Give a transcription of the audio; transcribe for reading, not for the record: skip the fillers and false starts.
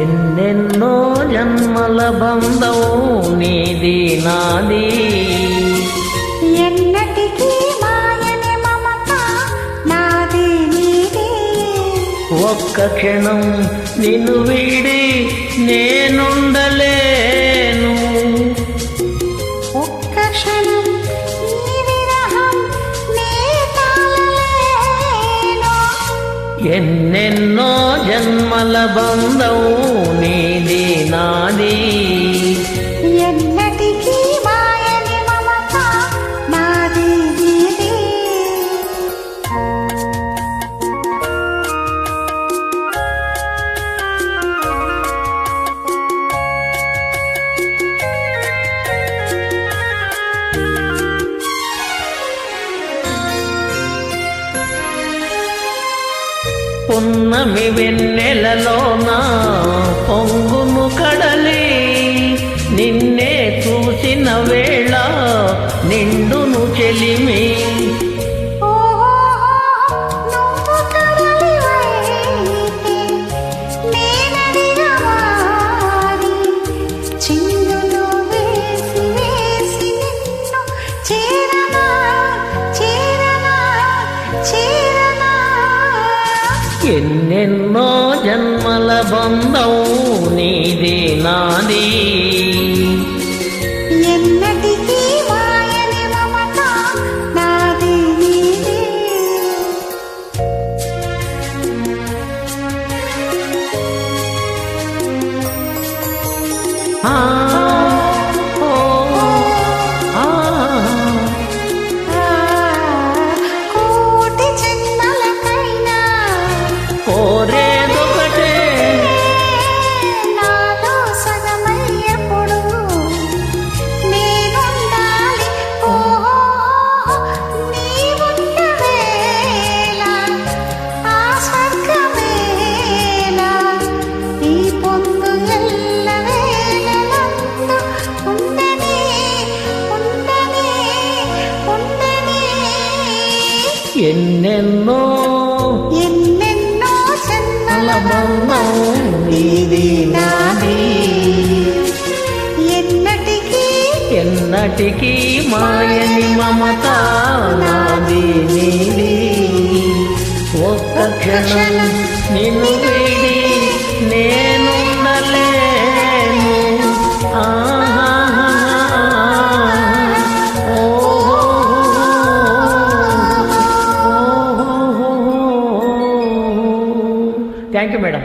ఎన్నెన్నో జన్మల బంధం నీది నాది, ఎన్నటికీ మాయని మమత నాది నీది. ఒక్క క్షణం నిన్ను వీడి నేనుండలేను, ఒక్క క్షణం నీ విరహం నే తాళలేను. ఎన్నెన్నో జన్మల బంధం నీది నాది, ఎన్నటికీ మాయని మమత నాది నీది. పున్నమి వెన్నెలలోన పొంగును కడలి, నిన్నే చూసిన వేళ నిండును చెలిమి. నువ్వు కదలివైతే నేనడిగా మారి చిందులు వేసి వేసి నిన్ను చేరనా చేరనా చేరనా. ఎన్నెన్నో జన్మల బంధం నీది నాది, ఎన్నటికీ మాయని మమత నాది నీది. ఆ ఓ ఆ కోటి జన్మలకైనా కోరేదొకటే, నాలో సగమయ్యప్పుడు నేనుండాలి. ఓహో నీవుండవేళ ఆ స్వర్గమేళ, ఈ పొందు ఎల్లవేళలందు ఉండని ఉండని ఉండని. ఎన్నెన్నో ఎన్నెన్నో జన్మల బంధం నీది నాది, ఎన్నటికీ ఎన్నటికీ మాయని మమత నాది నీది. ఒక్క క్షణం నిన్ను వీడి నేనుండలేను. Thank you madam.